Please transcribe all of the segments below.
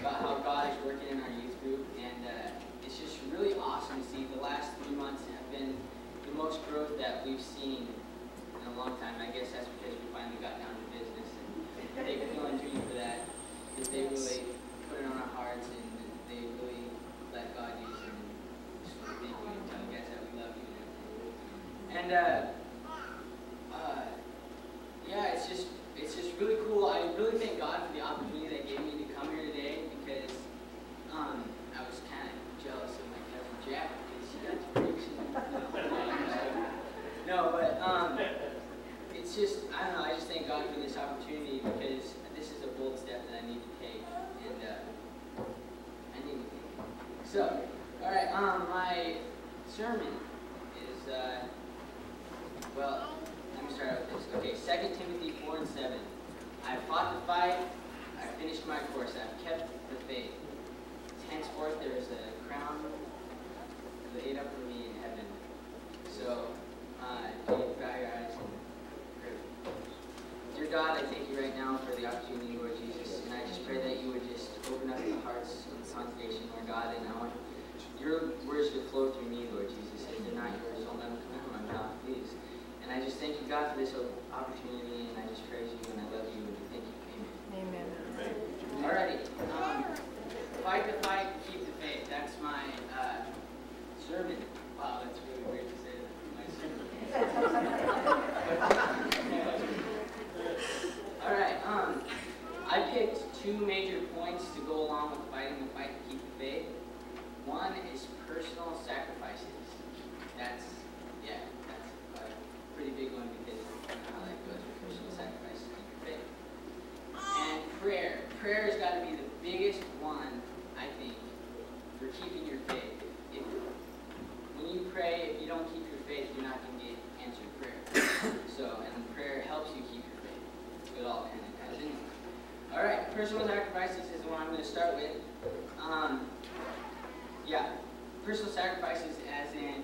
about how God is working in our youth group, and it's just really awesome to see. The last 3 months have been the most growth that we've seen in a long time. I guess that's because we finally got down to business, and they feel into you for that, because they really put it on our hearts, and they really let God use them. And just want to thank you and tell you guys that we love you and everything. And yeah, it's just really cool. I really thank God for the opportunity that gave me to come here today, because I was kind of jealous of my cousin Jack because he got to preach. No, but it's just, I don't know, I just thank God for this opportunity, because this is a bold step that I need to take, and I need to take it. So, all right, my sermon is, well, let me start out with this. Okay, 2 Timothy 4:7. I fought the fight, I finished my course, I've kept the faith. Henceforth there is a crown laid up for me in heaven. So, can you bow your eyes and pray? Dear God, I thank you right now for the opportunity, Lord Jesus, and I just pray that you would just open up the hearts of the congregation, Lord God, and I want your words to flow through me, Lord Jesus. If they're not yours, don't let them come out of my mouth, please. And I just thank you, God, for this opportunity, and I just praise you, and I love you, and I thank you. Amen. Amen. Alrighty. Fight the fight, keep the faith. That's my sermon. Wow, that's really weird to say that. My sermon. Alright, I picked 2 major points to go along with fighting the fight to keep the faith. One is personal sacrifices. That's a pretty big one, because I know how that goes with personal sacrifices to keep your faith. And prayer. Prayer has got to be the biggest one, I think, for keeping your faith. When you pray, if you don't keep your faith, you're not going to get answered prayer. So, and prayer helps you keep your faith. It all kind of ties in. All right, personal sacrifices is the one I'm going to start with. Yeah, personal sacrifices as in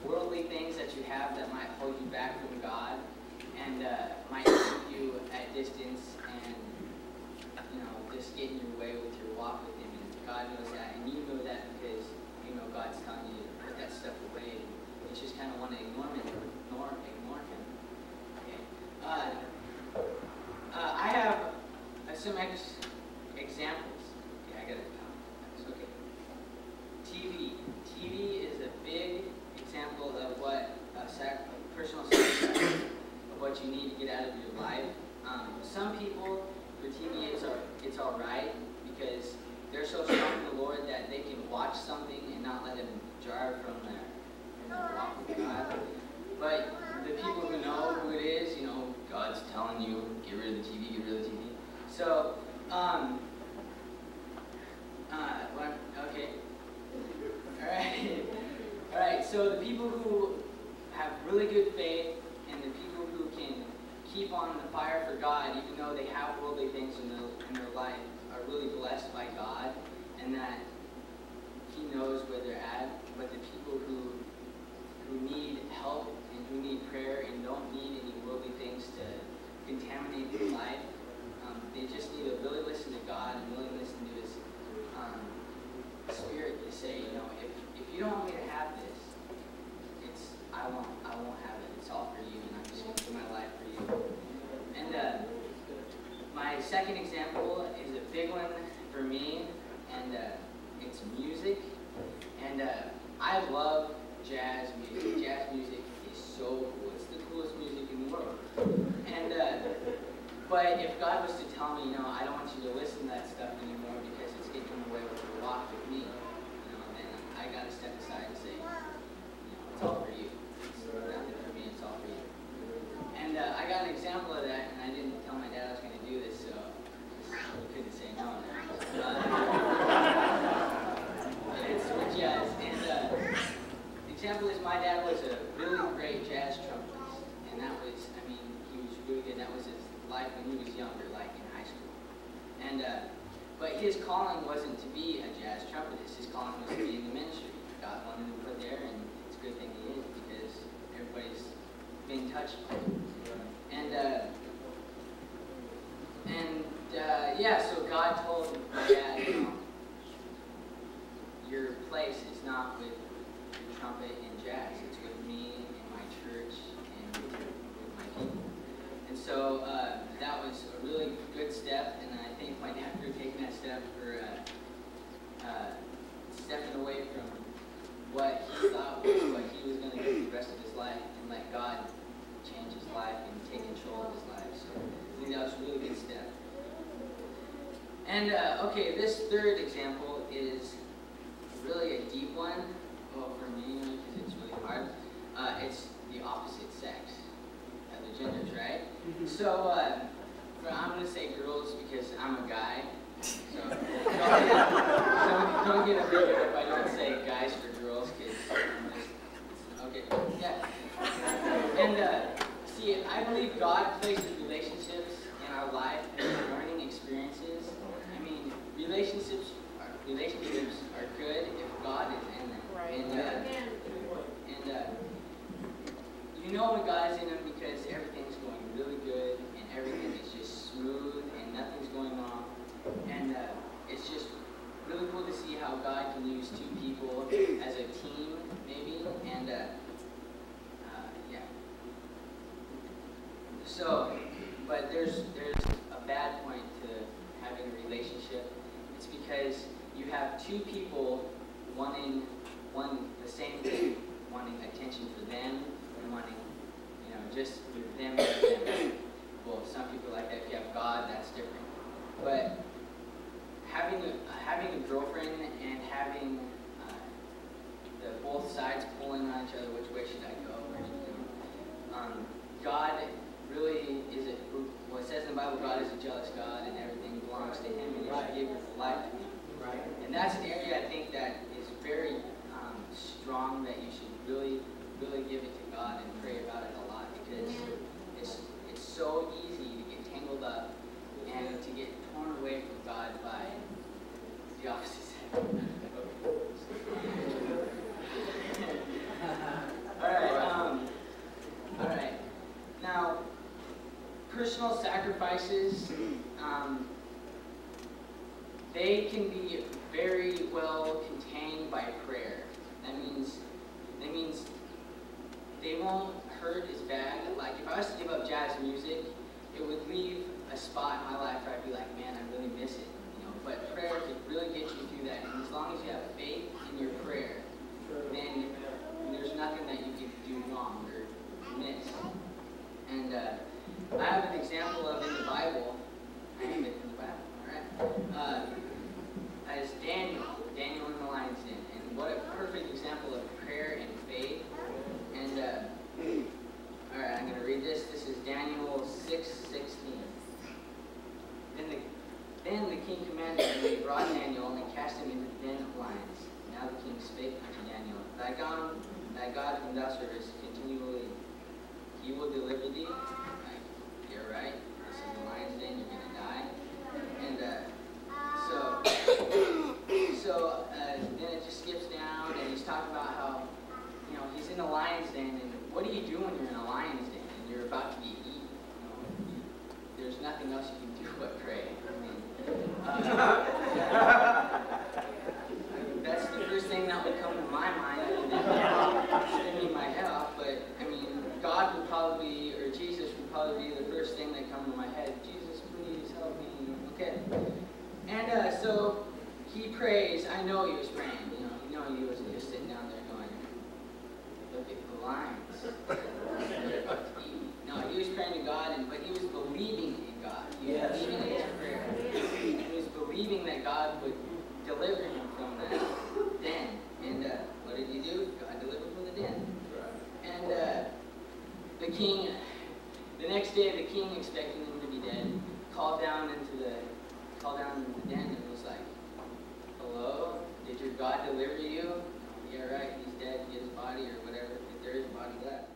worldly things that you have that might hold you back from God, and might keep you at distance, and just get in your way with your walk with Him. And God knows that, and you know that, because you know God's telling you to put that stuff away. And you just kind of want to ignore Him. Okay. I have some examples. Yeah, I got it. It's okay. TV is a big example of what personal sacrifice of what you need to get out of your life. Some people, for TV, it's all right, because they're so strong in the Lord that they can watch something and not let them jar from their walk with God. But the people who know who it is, God's telling you, get rid of the TV, get rid of the TV. So, okay. All right, so the people who have really good faith, and the people who can keep on the fire for God, even though they have worldly things in their life, are really blessed by God, and that He knows where they're at. But the people who need help and who need prayer and don't need any worldly things to contaminate their life, they just need to really listen to God and really listen to His Spirit to say, if you don't want me to have this, I won't have it. It's all for you, and I'm just going to do my life for you. And my second example is a big one for me, and it's music. And I love jazz music. Jazz music is so cool. It's the coolest music in the world. And but if God was to tell me, I don't want you to listen to that stuff anymore because it's getting in the way with your walk with me, then I got to step aside and say, it's all for you. It's nothing for me, it's all for you. And I got an example of that, and I didn't tell my dad I was going to do this, so he couldn't say no. It's with jazz. And the example is, my dad was a really great jazz trumpetist, and that was, he was really good. That was his life when he was younger, like in high school. And but his calling wasn't to be a jazz trumpetist. His calling was to be in the ministry. God wanted him to put there, and it's a good thing he is, because everybody's been touched by it. And yeah, so God told my dad, for stepping away from what he thought was what he was going to do the rest of his life and let God change his life and take control of his life. So I think that was a really good step. And okay, this third example is really a deep one, well, for me, because it's really hard. It's the opposite sex, the genders, right? So I'm going to say girls because I'm a guy. So don't get offended if I don't say guys for girls, because okay, yeah. And see, I believe God places relationships in our life as learning experiences. I mean, relationships are good if God is in them. Right. And you know when God is in them because everything's going really good and everything is just smooth and nothing's going wrong. And it's just really cool to see how God can use two people as a team, maybe. And yeah. So, but there's a bad point to having a relationship. It's because you have two people wanting the same thing, wanting attention for them and wanting, just them and them. Well, some people like that. If you have God, that's different. But having a girlfriend and having the both sides pulling on each other, which way should I go? Where should I go? God really is it. Well, it says in the Bible, God is a jealous God, and everything belongs to Him, and you should give your life to Him. Right. And that's an area I think that is very strong. That you should really give it to God and pray about it a lot, because it's so easy to get tangled up and to get torn away from God by the opposite sex. All right. Now, personal sacrifices, they can be very well contained by prayer. That means they won't hurt as bad. Like if I was to give up jazz music, it would leave a spot in my life where I'd be like, man, I really miss it. But prayer could really get you through that. And as long as you have faith in your prayer, then there's nothing that you can do wrong or miss. And I have an example of in the Bible. I have it in the Bible, all right? As Daniel in the lion's den. And what a perfect example of prayer and faith. And all right, I'm going to read this. This is Daniel 6:16. Then the king commanded, and they brought Daniel and cast him into the den of lions. Now the king spake unto Daniel, Thy God whom thou servest continually, He will deliver thee. Like, you're right. This is the lion's den. You're going to die. And so then it just skips down, and he's talking about how he's in the lion's den, and what do you do when you're in a lion's den and you're about to be eaten? There's nothing else you can do but pray. That's the first thing that would come to my mind. Stinging my head off, but God would probably, or Jesus would probably be the first thing that comes to my head. Jesus, please help me. Okay. And so he prays. I know he was praying. He wasn't just sitting down there going, look at the lions. No, he was praying to God, but he was believing in God. He was believing in his prayer. He was believing that God would deliver him from that den. And what did he do? God delivered from the den. And the king, the next day, the king, expecting him to be dead, called down into the den and was like, hello? Did your God deliver you? Yeah, right, he's dead, get his body or whatever, if there is a body left.